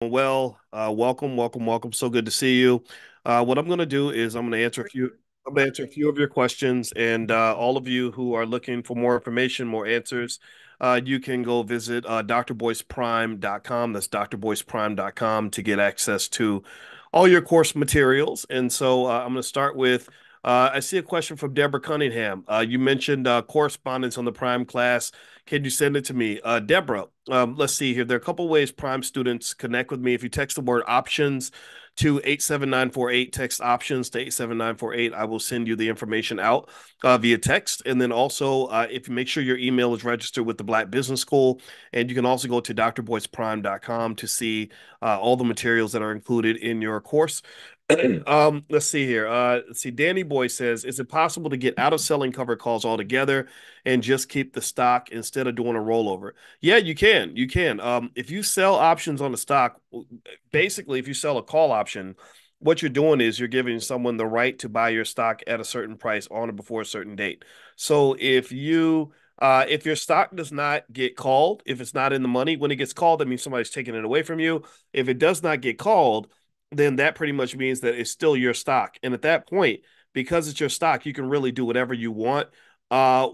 Well, welcome, welcome, welcome. So good to see you. What I'm going to do is I'm going to answer a few. I'm going to answer a few of your questions, and all of you who are looking for more information, more answers, you can go visit drboyceprime.com. That's drboyceprime.com to get access to all your course materials. And so I'm going to start with. I see a question from Deborah Cunningham. You mentioned correspondence on the Prime class. Can you send it to me? Deborah, let's see here. There are a couple ways Prime students connect with me. If you text the word options to 87948, text options to 87948, I will send you the information out via text. And then also, if you make sure your email is registered with the Black Business School, and you can also go to drboyceprime.com to see all the materials that are included in your course. Let's see here. Let's see. Danny Boy says, is it possible to get out of selling covered calls altogether and just keep the stock instead of doing a rollover? Yeah, you can. You can. If you sell options on the stock, basically, if you sell a call option, what you're doing is you're giving someone the right to buy your stock at a certain price on or before a certain date. So if your stock does not get called, if it's not in the money, when it gets called, that means somebody's taking it away from you. If it does not get called, then that pretty much means that it's still your stock. And at that point, because it's your stock, you can really do whatever you want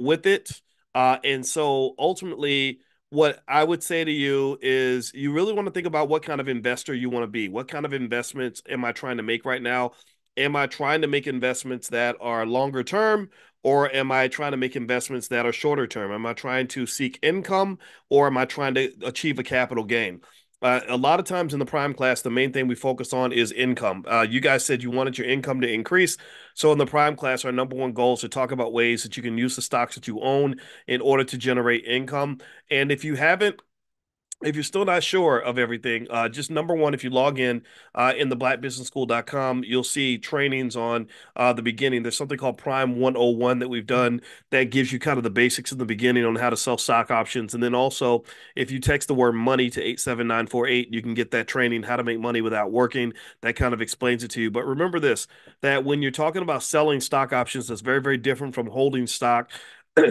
with it. And so ultimately, what I would say to you is you really want to think about what kind of investor you want to be. What kind of investments am I trying to make right now? Am I trying to make investments that are longer term, or am I trying to make investments that are shorter term? Am I trying to seek income, or am I trying to achieve a capital gain? A lot of times in the prime class, the main thing we focus on is income. You guys said you wanted your income to increase. So in the prime class, our number one goal is to talk about ways that you can use the stocks that you own in order to generate income. And if you're still not sure of everything, just number one, if you log in the blackbusinessschool.com, you'll see trainings on the beginning. There's something called Prime 101 that we've done that gives you kind of the basics in the beginning on how to sell stock options. And then also, if you text the word money to 87948, you can get that training, how to make money without working. That kind of explains it to you. But remember this, that when you're talking about selling stock options, that's very, very different from holding stock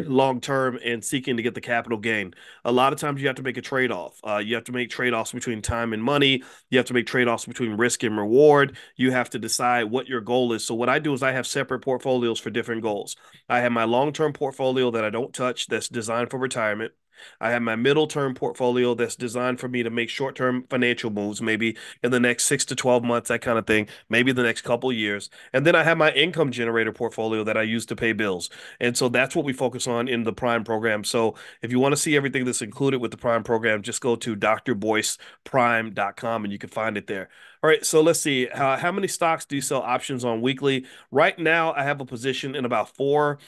long term and seeking to get the capital gain. A lot of times you have to make a trade off. You have to make trade offs between time and money. You have to make trade offs between risk and reward. You have to decide what your goal is. So, what I do is I have separate portfolios for different goals. I have my long term portfolio that I don't touch, that's designed for retirement. I have my middle term portfolio that's designed for me to make short term financial moves, maybe in the next 6 to 12 months, that kind of thing, maybe the next couple years. And then I have my income generator portfolio that I use to pay bills. And so that's what we focus on in the Prime program. So if you want to see everything that's included with the Prime program, just go to drboyceprime.com and you can find it there. All right, so let's see. How many stocks do you sell options on weekly? Right now, I have a position in about four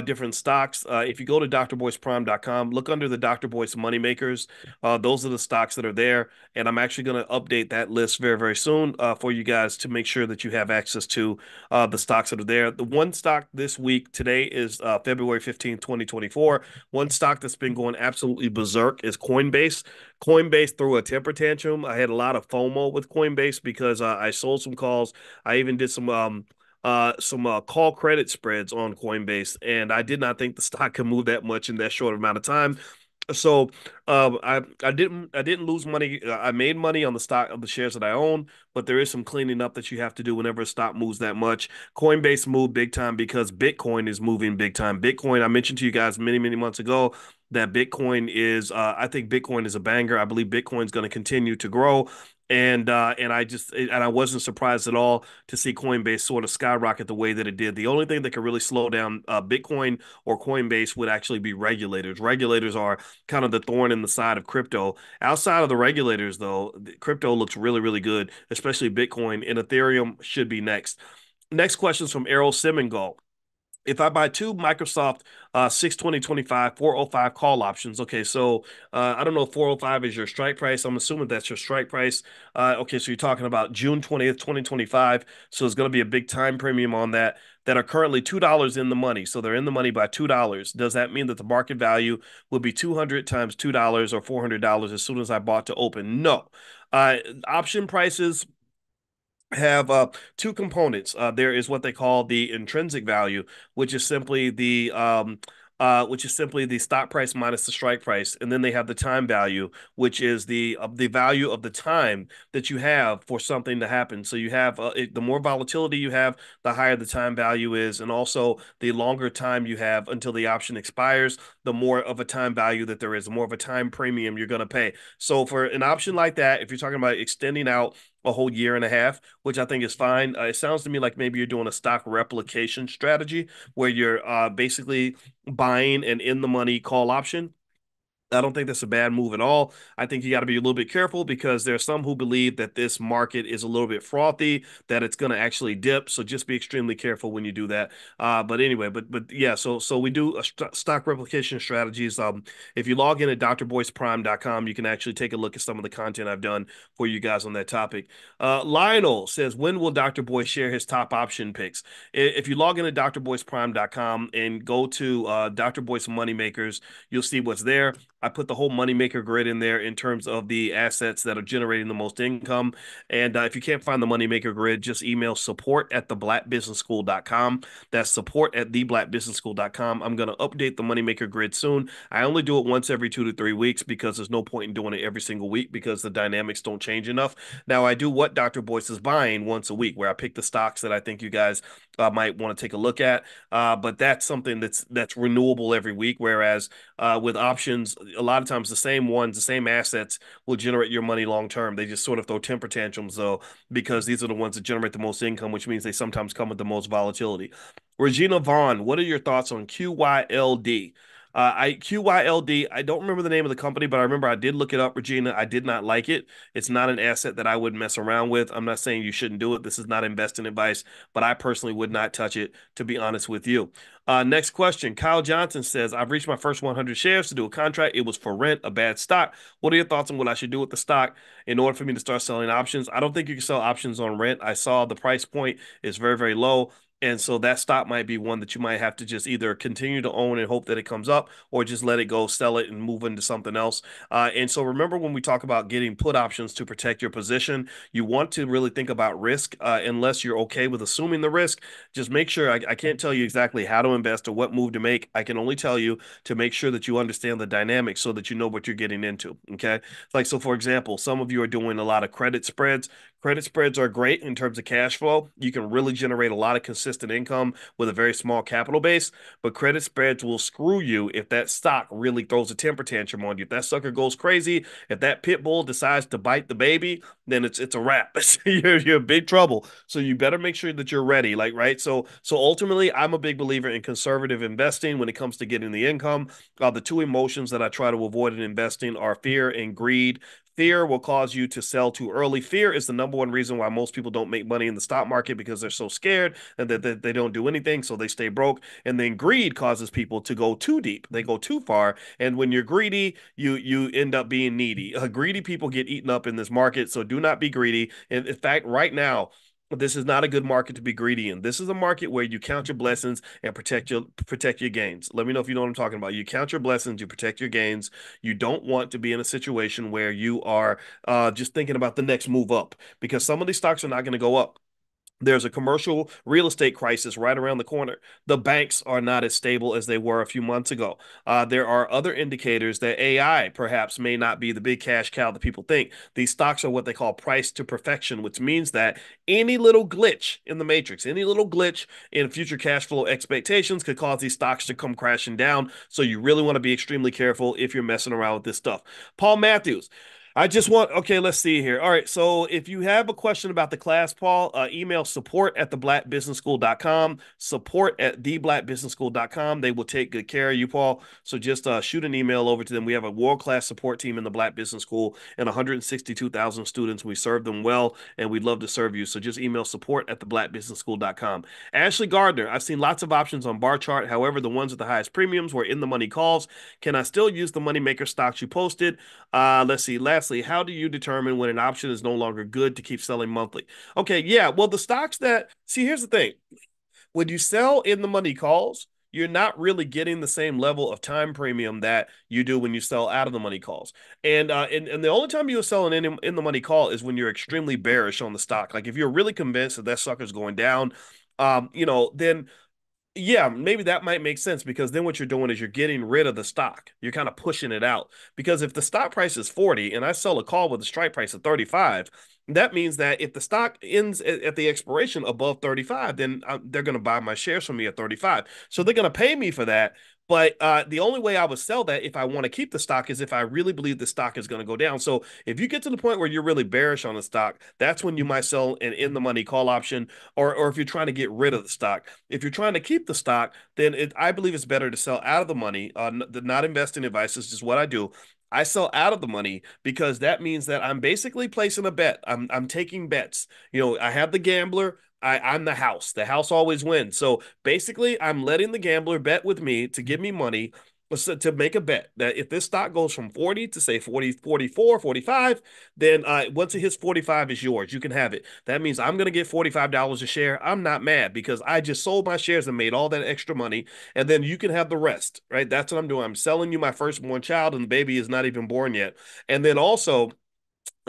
different stocks. If you go to drboyceprime.com, look under the Dr. Boyce Moneymakers. Those are the stocks that are there. And I'm actually going to update that list very, very soon for you guys to make sure that you have access to the stocks that are there. The one stock this week, today is February 15th, 2024. One stock that's been going absolutely berserk is Coinbase. Coinbase threw a temper tantrum. I had a lot of FOMO with Coinbase because I sold some calls. I even did some call credit spreads on Coinbase, and I did not think the stock could move that much in that short amount of time. So I didn't lose money. I made money on the stock of the shares that I own, but there is some cleaning up that you have to do whenever a stock moves that much. Coinbase moved big time because Bitcoin is moving big time. Bitcoin, I mentioned to you guys many, many months ago that Bitcoin is I think Bitcoin is a banger. I believe Bitcoin is going to continue to grow. And I wasn't surprised at all to see Coinbase sort of skyrocket the way that it did. The only thing that could really slow down Bitcoin or Coinbase would actually be regulators. Regulators are kind of the thorn in the side of crypto. Outside of the regulators, though, crypto looks really, really good, especially Bitcoin, and Ethereum should be next. Next question is from Errol Semingal. If I buy two Microsoft 6/20/25 405 call options, okay, so I don't know if 405 is your strike price. I'm assuming that's your strike price. Okay, so you're talking about June 20th, 2025. So it's going to be a big time premium on that are currently $2 in the money. So they're in the money by $2. Does that mean that the market value will be 200 times $2 or $400 as soon as I bought to open? No. Option prices have two components. There is what they call the intrinsic value, which is simply which is simply the stock price minus the strike price, and then they have the time value, which is the value of the time that you have for something to happen. So you have the more volatility you have, the higher the time value is, and also the longer time you have until the option expires, the more of a time value that there is, the more of a time premium you're going to pay. So for an option like that, if you're talking about extending out a whole year and a half, which I think is fine. It sounds to me like maybe you're doing a stock replication strategy where you're basically buying an in the money call option. I don't think that's a bad move at all. I think you got to be a little bit careful because there are some who believe that this market is a little bit frothy, that it's going to actually dip. So just be extremely careful when you do that. But anyway, but yeah, so we do a stock replication strategies. If you log in at drboyceprime.com, you can actually take a look at some of the content I've done for you guys on that topic. Lionel says, when will Dr. Boyce share his top option picks? If you log in at drboyceprime.com and go to Dr. Boyce Moneymakers, you'll see what's there. I put the whole moneymaker grid in there in terms of the assets that are generating the most income. And if you can't find the moneymaker grid, just email support at theblackbusinessschool.com. That's support at theblackbusinessschool.com. I'm going to update the moneymaker grid soon. I only do it once every 2 to 3 weeks because there's no point in doing it every single week because the dynamics don't change enough. Now, I do what Dr. Boyce is buying once a week, where I pick the stocks that I think you guys might want to take a look at. But that's something that's renewable every week. Whereas with options, a lot of times the same ones, the same assets will generate your money long term. They just sort of throw temper tantrums though, because these are the ones that generate the most income, which means they sometimes come with the most volatility. Regina Vaughn, what are your thoughts on QYLD? QYLD, I don't remember the name of the company, but I remember I did look it up, Regina. I did not like it. It's not an asset that I would mess around with. I'm not saying you shouldn't do it. This is not investing advice, but I personally would not touch it, to be honest with you. Next question. Kyle Johnson says, I've reached my first 100 shares to do a contract. It was for rent, a bad stock. What are your thoughts on what I should do with the stock in order for me to start selling options? I don't think you can sell options on rent. I saw the price point is very, very low. And so that stock might be one that you might have to just either continue to own and hope that it comes up, or just let it go, sell it, and move into something else. And so remember, when we talk about getting put options to protect your position, you want to really think about risk, unless you're okay with assuming the risk. Just make sure, I can't tell you exactly how to invest or what move to make. I can only tell you to make sure that you understand the dynamics so that you know what you're getting into. Okay. Like, so for example, some of you are doing a lot of credit spreads. Credit spreads are great in terms of cash flow. You can really generate a lot of consistent income with a very small capital base, but credit spreads will screw you if that stock really throws a temper tantrum on you. If that sucker goes crazy, if that pit bull decides to bite the baby, then it's a wrap. You're in big trouble. So you better make sure that you're ready. Like, right. So ultimately, I'm a big believer in conservative investing when it comes to getting the income. The two emotions that I try to avoid in investing are fear and greed. Fear will cause you to sell too early. Fear is the number one reason why most people don't make money in the stock market, because they're so scared and that they don't do anything, so they stay broke. And then greed causes people to go too deep. They go too far. And when you're greedy, you end up being needy. Greedy people get eaten up in this market, so do not be greedy. In fact, right now, this is not a good market to be greedy in. This is a market where you count your blessings and protect your gains. Let me know if you know what I'm talking about. You count your blessings, you protect your gains. You don't want to be in a situation where you are just thinking about the next move up, because some of these stocks are not going to go up. There's a commercial real estate crisis right around the corner. The banks are not as stable as they were a few months ago. There are other indicators that AI perhaps may not be the big cash cow that people think. These stocks are what they call price to perfection, which means that any little glitch in the matrix, any little glitch in future cash flow expectations could cause these stocks to come crashing down. So you really want to be extremely careful if you're messing around with this stuff. Paul Matthews. Okay, let's see here. All right, so if you have a question about the class, Paul, email support at theblackbusinessschool.com, support at theblackbusinessschool.com. They will take good care of you, Paul. So just shoot an email over to them. We have a world-class support team in the Black Business School and 162,000 students. We serve them well, and we'd love to serve you. So just email support at theblackbusinessschool.com. Ashley Gardner, I've seen lots of options on bar chart. However, the ones with the highest premiums were in the money calls. Can I still use the moneymaker stocks you posted? Let's see. Lastly, how do you determine when an option is no longer good to keep selling monthly? Okay, yeah. Well, the stocks that see, here's the thing. When you sell in the money calls, you're not really getting the same level of time premium that you do when you sell out of the money calls. And the only time you're selling in the money call is when you're extremely bearish on the stock. Like if you're really convinced that that sucker's going down, then Yeah, maybe that might make sense because then what you're doing is you're getting rid of the stock. You're kind of pushing it out. Because if the stock price is 40 and I sell a call with a strike price of 35, that means that if the stock ends at the expiration above 35, then they're going to buy my shares from me at 35. So they're going to pay me for that. But the only way I would sell that if I want to keep the stock is if I really believe the stock is going to go down. So if you get to the point where you're really bearish on the stock, that's when you might sell an in the money call option, or if you're trying to get rid of the stock. If you're trying to keep the stock, then I believe it's better to sell out of the money, not invest in advice. Is just what I do. I sell out of the money because that means that I'm basically placing a bet. I'm taking bets. I have the gambler. I'm the house. The house always wins. So basically, I'm letting the gambler bet with me to give me money, to make a bet that if this stock goes from 40 to say 40, 44, 45, then once it hits 45, it's yours. You can have it. That means I'm going to get $45 a share. I'm not mad because I just sold my shares and made all that extra money. And then you can have the rest, right? That's what I'm doing. I'm selling you my firstborn child, and the baby is not even born yet. And then also,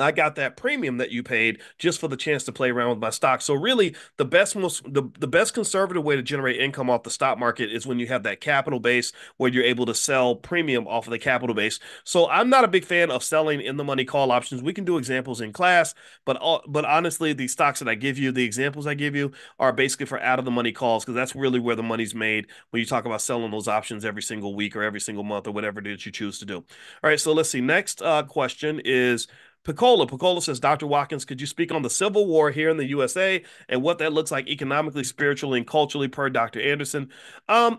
I got that premium that you paid just for the chance to play around with my stock. So really, the best conservative way to generate income off the stock market is when you have that capital base where you're able to sell premium off of the capital base. So I'm not a big fan of selling in the money call options. We can do examples in class, but honestly, the stocks that I give you, the examples I give you are basically for out of the money calls because that's really where the money's made when you talk about selling those options every single week or every single month or whatever it is you choose to do. All right, so let's see. Next question is Picola. Picola says, Dr. Watkins, could you speak on the Civil War here in the USA and what that looks like economically, spiritually, and culturally per Dr. Anderson?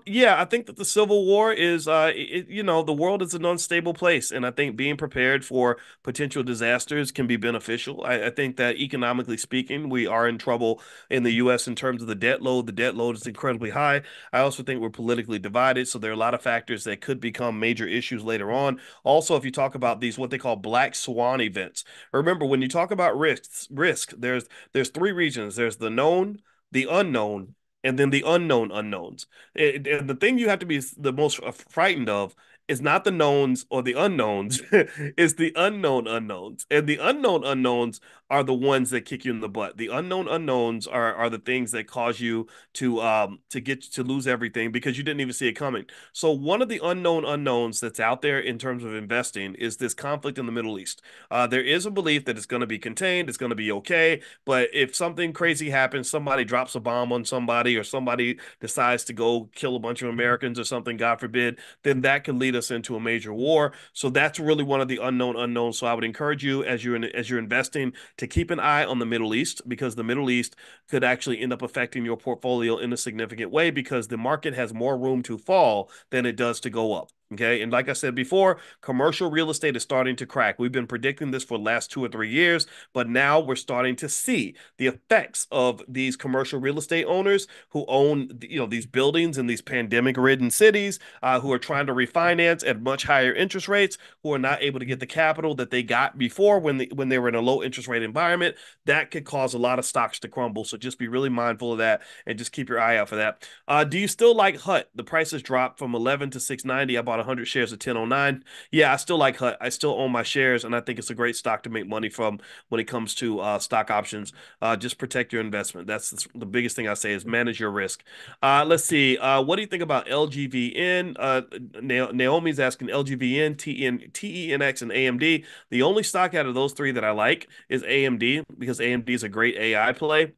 Yeah, I think that the Civil War is, the world is an unstable place. And I think being prepared for potential disasters can be beneficial. I think that economically speaking, we are in trouble in the US in terms of the debt load. The debt load is incredibly high. I also think we're politically divided. So there are a lot of factors that could become major issues later on. Also, if you talk about these, what they call black swan events, remember when you talk about risk, there's three regions. There's the known, the unknown, and then the unknown unknowns. And the thing you have to be the most frightened of is not the knowns or the unknowns, it's the unknown unknowns. And the unknown unknowns are the ones that kick you in the butt. The unknown unknowns are the things that cause you to get to lose everything because you didn't even see it coming. So one of the unknown unknowns that's out there in terms of investing is this conflict in the Middle East. There is a belief that it's going to be contained, it's going to be okay, but if something crazy happens, somebody drops a bomb on somebody, or somebody decides to go kill a bunch of Americans or something, God forbid, then that can lead us into a major war. So that's really one of the unknown unknowns. So I would encourage you as you're investing to keep an eye on the Middle East because the Middle East could actually end up affecting your portfolio in a significant way because the market has more room to fall than it does to go up. Okay. And like I said before, commercial real estate is starting to crack. We've been predicting this for the last 2 or 3 years, but now we're starting to see the effects of these commercial real estate owners who own, these buildings in these pandemic-ridden cities, who are trying to refinance at much higher interest rates, who are not able to get the capital that they got before when they were in a low interest rate environment. That could cause a lot of stocks to crumble. So just be really mindful of that and just keep your eye out for that. Do you still like HUT? The price has dropped from 11 to 690. I bought 100 shares at 1009. Yeah, I still like HUT. I still own my shares, and I think it's a great stock to make money from when it comes to stock options. Just protect your investment. That's the biggest thing I say is manage your risk. Let's see. What do you think about LGVN? Naomi's asking LGVN, TENX, and AMD. The only stock out of those three that I like is AMD because AMD is a great AI play.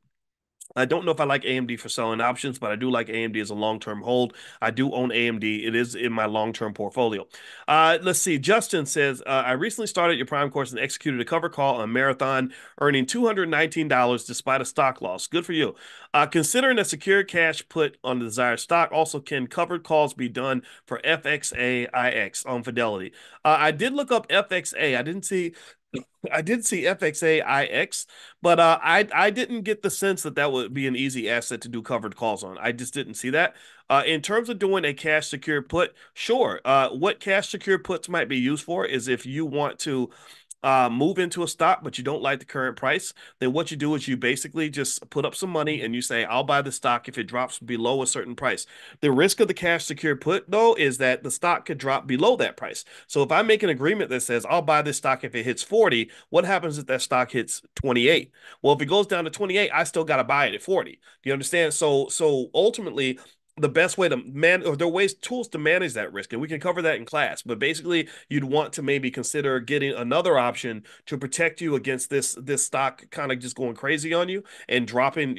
I don't know if I like AMD for selling options, but I do like AMD as a long-term hold. I do own AMD. It is in my long-term portfolio. Let's see. Justin says, I recently started your Prime course and executed a cover call on Marathon, earning $219 despite a stock loss. Good for you. Considering a secure cash put on the desired stock, also can covered calls be done for FXAIX on Fidelity? I did look up FXA. I did see FXAIX, but I didn't get the sense that that would be an easy asset to do covered calls on. I just didn't see that. In terms of doing a cash secure put, sure. What cash secure puts might be used for is if you want to move into a stock, but you don't like the current price, then what you do is you basically just put up some money and you say, I'll buy the stock if it drops below a certain price. The risk of the cash secure put, though, is that the stock could drop below that price. So if I make an agreement that says, I'll buy this stock if it hits 40, what happens if that stock hits 28? Well, if it goes down to 28, I still got to buy it at 40. Do you understand? So ultimately, the best way to or there are ways tools to manage that risk, and we can cover that in class. But basically you'd want to maybe consider getting another option to protect you against this stock kind of just going crazy on you and dropping,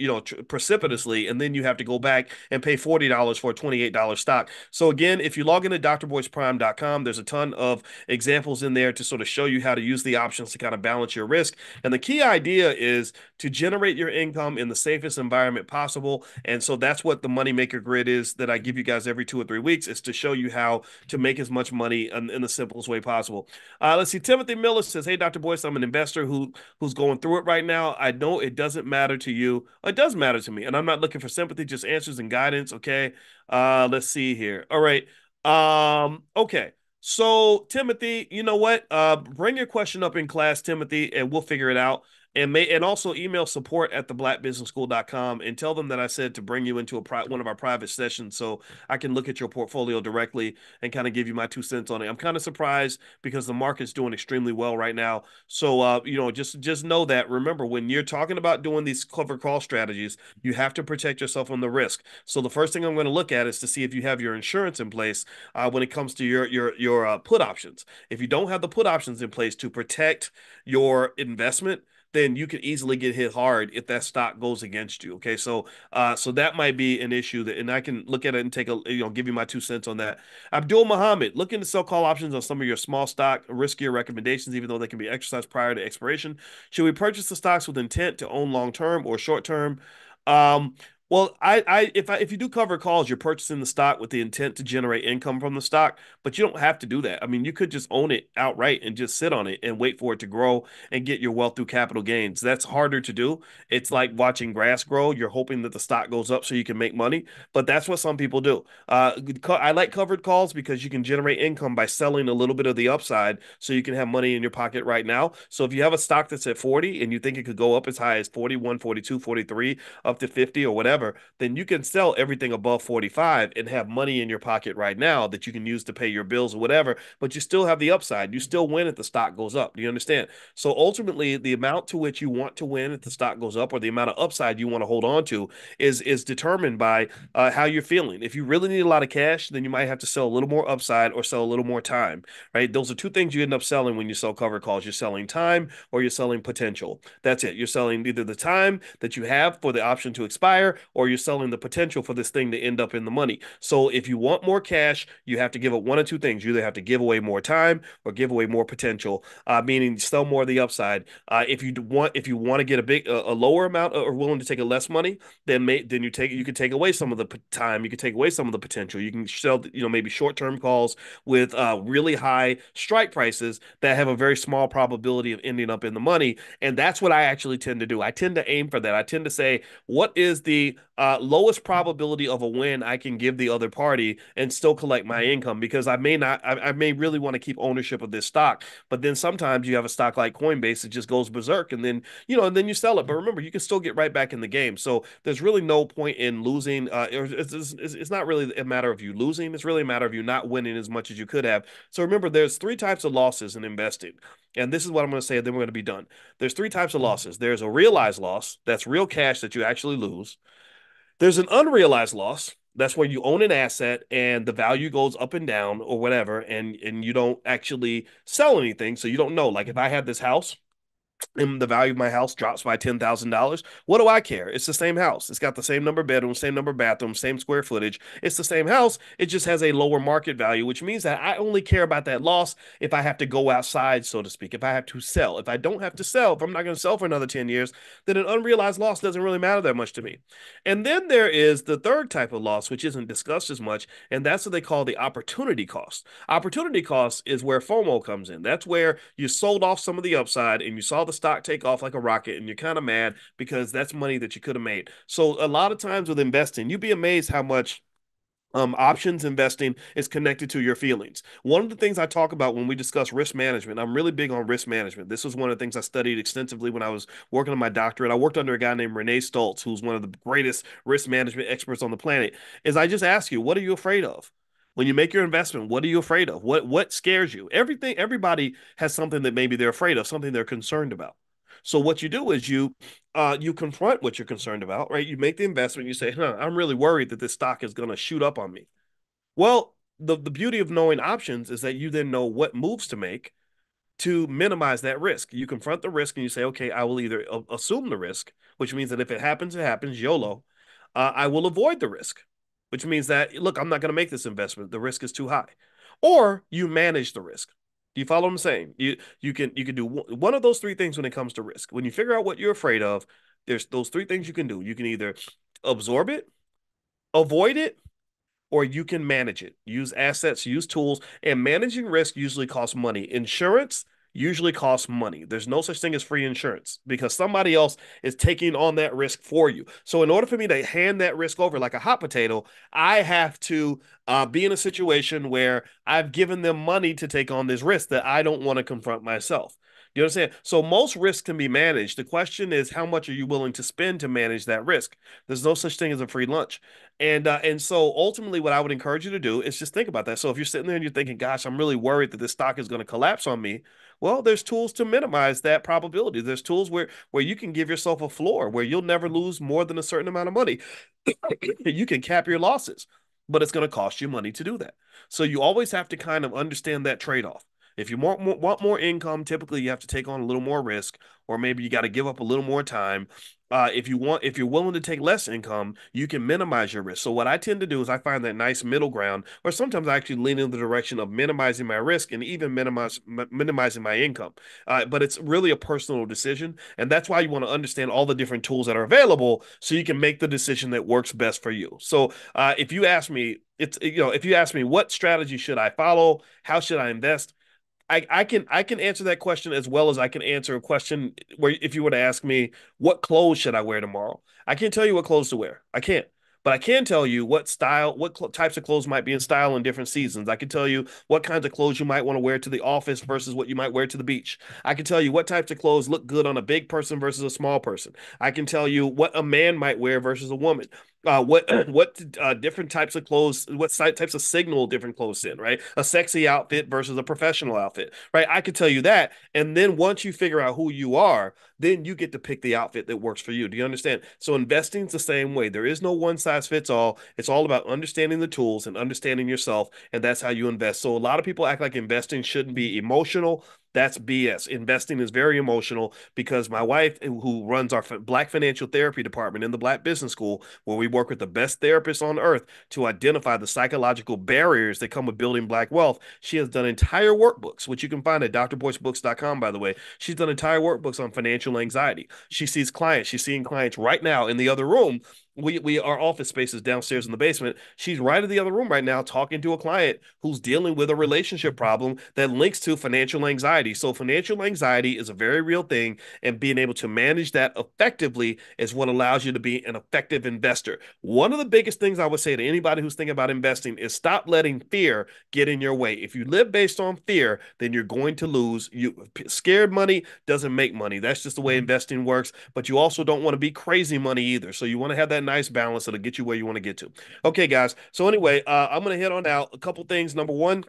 precipitously, and then you have to go back and pay $40 for a $28 stock. So again, if you log into drboyceprime.com, there's a ton of examples in there to sort of show you how to use the options to kind of balance your risk. And the key idea is to generate your income in the safest environment possible. And so that's what the Moneymaker Grid is that I give you guys every 2 or 3 weeks, is to show you how to make as much money in the simplest way possible. Let's see. Timothy Miller says, "Hey, Dr. Boyce, I'm an investor who's going through it right now. I know it doesn't matter to you. It does matter to me, and I'm not looking for sympathy, just answers and guidance." Okay. Let's see here. All right. Okay. So, Timothy, you know what? Bring your question up in class, Timothy, and we'll figure it out. And also email support at theblackbusinessschool.com and tell them that I said to bring you into one of our private sessions so I can look at your portfolio directly and kind of give you my 2 cents on it. I'm kind of surprised because the market's doing extremely well right now. So just know that. Remember, when you're talking about doing these cover call strategies, you have to protect yourself from the risk. So the first thing I'm going to look at is to see if you have your insurance in place when it comes to your put options. If you don't have the put options in place to protect your investment, then you could easily get hit hard if that stock goes against you. Okay, so that might be an issue that, and I can look at it and give you my 2 cents on that. Abdul Muhammad, looking to sell call options on some of your small stock, riskier recommendations, even though they can be exercised prior to expiration. Should we purchase the stocks with intent to own long term or short term? Um, well, if you do cover calls, you're purchasing the stock with the intent to generate income from the stock, but you don't have to do that. I mean, you could just own it outright and just sit on it and wait for it to grow and get your wealth through capital gains. That's harder to do. It's like watching grass grow. You're hoping that the stock goes up so you can make money, but that's what some people do. I like covered calls because you can generate income by selling a little bit of the upside so you can have money in your pocket right now. So if you have a stock that's at 40 and you think it could go up as high as 41, 42, 43, up to 50 or whatever, then you can sell everything above 45 and have money in your pocket right now that you can use to pay your bills or whatever, but you still have the upside. You still win if the stock goes up. Do you understand? So ultimately, the amount to which you want to win if the stock goes up or the amount of upside you want to hold on to is determined by how you're feeling. If you really need a lot of cash, then you might have to sell a little more upside or sell a little more time, right? Those are two things you end up selling when you sell cover calls. You're selling time or you're selling potential. That's it. You're selling either the time that you have for the option to expire, or you're selling the potential for this thing to end up in the money. So if you want more cash, you have to give up one or two things. You either have to give away more time or give away more potential, meaning sell more of the upside. If you want to get a lower amount or willing to take a less money, then you can take away some of the time, you can take away some of the potential. You can sell maybe short-term calls with really high strike prices that have a very small probability of ending up in the money, and that's what I actually tend to do. I tend to aim for that. I tend to say, what is the lowest probability of a win I can give the other party and still collect my income? Because I may not, I may really want to keep ownership of this stock, but then sometimes you have a stock like Coinbase that just goes berserk, and then you sell it. But remember, you can still get right back in the game. So there's really no point in losing. It's not really a matter of you losing. It's really a matter of you not winning as much as you could have. So remember, there's three types of losses in investing. And this is what I'm going to say, and then we're going to be done. There's three types of losses. There's a realized loss. That's real cash that you actually lose. There's an unrealized loss. That's where you own an asset and the value goes up and down or whatever, and you don't actually sell anything. So you don't know. Like if I had this house and the value of my house drops by $10,000, what do I care? It's the same house. It's got the same number of bedrooms, same number of bathrooms, same square footage. It's the same house. It just has a lower market value, which means that I only care about that loss if I have to go outside, so to speak, if I have to sell. If I don't have to sell, if I'm not going to sell for another 10 years, then an unrealized loss doesn't really matter that much to me. And then there is the third type of loss, which isn't discussed as much, and that's what they call the opportunity cost. Opportunity cost is where FOMO comes in. That's where you sold off some of the upside and you saw the stock take off like a rocket and you're kind of mad because that's money that you could have made. So a lot of times with investing, you'd be amazed how much options investing is connected to your feelings. One of the things I talk about when we discuss risk management, I'm really big on risk management. This was one of the things I studied extensively when I was working on my doctorate. I worked under a guy named Renee Stoltz, who's one of the greatest risk management experts on the planet. Is I just ask you, what are you afraid of? When you make your investment, what are you afraid of? What scares you? Everybody has something that maybe they're afraid of, something they're concerned about. So what you do is you confront what you're concerned about, right? You make the investment. You say, "Huh, I'm really worried that this stock is going to shoot up on me." Well, the beauty of knowing options is that you then know what moves to make to minimize that risk. You confront the risk and you say, okay, I will either assume the risk, which means that if it happens, it happens, YOLO. I will avoid the risk, which means that, look, I'm not going to make this investment. The risk is too high. Or you manage the risk. Do you follow what I'm saying? You can do one of those three things when it comes to risk. When you figure out what you're afraid of, there's those three things you can do. You can either absorb it, avoid it, or you can manage it. Use assets, use tools, and managing risk usually costs money. Insurance usually costs money. There's no such thing as free insurance because somebody else is taking on that risk for you. So, in order for me to hand that risk over like a hot potato, I have to be in a situation where I've given them money to take on this risk that I don't want to confront myself. You understand? So most risks can be managed. The question is, how much are you willing to spend to manage that risk? There's no such thing as a free lunch. And so ultimately, what I would encourage you to do is just think about that. So if you're sitting there and you're thinking, "Gosh, I'm really worried that this stock is going to collapse on me," well, there's tools to minimize that probability. There's tools where you can give yourself a floor where you'll never lose more than a certain amount of money. You can cap your losses, but it's going to cost you money to do that. So you always have to kind of understand that trade-off. If you want more income, typically you have to take on a little more risk, or maybe you got to give up a little more time. If you're willing to take less income, you can minimize your risk. So what I tend to do is I find that nice middle ground, or sometimes I actually lean in the direction of minimizing my risk and even minimizing my income. But it's really a personal decision, and that's why you want to understand all the different tools that are available, so you can make the decision that works best for you. So if you ask me, if you ask me what strategy should I follow, how should I invest? I can answer that question as well as I can answer a question where if you were to ask me what clothes should I wear tomorrow, I can't tell you what clothes to wear. I can't. But I can tell you what style, types of clothes might be in style in different seasons. I can tell you what kinds of clothes you might want to wear to the office versus what you might wear to the beach. I can tell you what types of clothes look good on a big person versus a small person. I can tell you what a man might wear versus a woman. What different types of clothes, what types of signal different clothes send, right? A sexy outfit versus a professional outfit, right? I could tell you that, and then once you figure out who you are, then you get to pick the outfit that works for you. Do you understand? So investing is the same way. There is no one size fits all. It's all about understanding the tools and understanding yourself, and that's how you invest. So a lot of people act like investing shouldn't be emotional. That's BS. Investing is very emotional because my wife, who runs our Black Financial Therapy department in the Black Business School, where we work with the best therapists on earth to identify the psychological barriers that come with building Black wealth, she has done entire workbooks, which you can find at drboycebooks.com, by the way. She's done entire workbooks on financial anxiety. She sees clients. She's seeing clients right now in the other room. Our office space is downstairs in the basement. She's right in the other room right now talking to a client who's dealing with a relationship problem that links to financial anxiety. So financial anxiety is a very real thing, and being able to manage that effectively is what allows you to be an effective investor. One of the biggest things I would say to anybody who's thinking about investing is stop letting fear get in your way. If you live based on fear, then you're going to lose. Scared money doesn't make money. That's just the way investing works. But you also don't want to be crazy money either. So you want to have that nice balance that'll get you where you want to get to. Okay, guys. So anyway, I'm going to hit on out a couple things. Number one,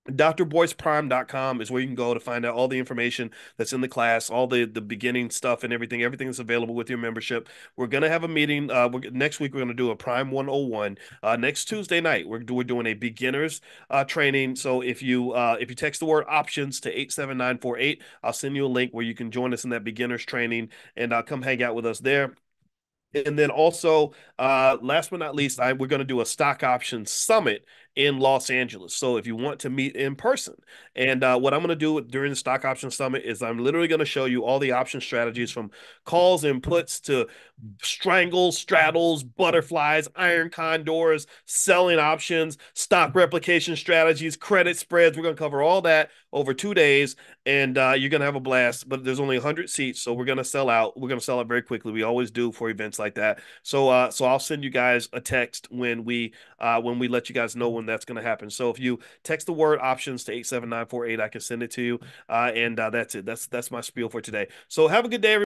drboyceprime.com is where you can go to find out all the information that's in the class, all the beginning stuff and everything that's available with your membership. We're going to have a meeting next week. We're going to do a Prime 101 next Tuesday night. We're doing a beginners training. So if you text the word options to 87948, I'll send you a link where you can join us in that beginners training, and come hang out with us there. And then also, last but not least, we're going to do a stock option summit in Los Angeles. So if you want to meet in person, and what I'm going to do during the stock option summit is I'm literally going to show you all the option strategies from calls and puts to strangles, straddles, butterflies, iron condors, selling options, stock replication strategies, credit spreads. We're going to cover all that over 2 days, and you're going to have a blast. But there's only 100 seats, so we're going to sell out. We're going to sell out very quickly. We always do for events like that. So I'll send you guys a text when we let you guys know when that's going to happen. So if you text the word options to 87948, I can send it to you. And that's it. That's my spiel for today. So have a good day, everybody.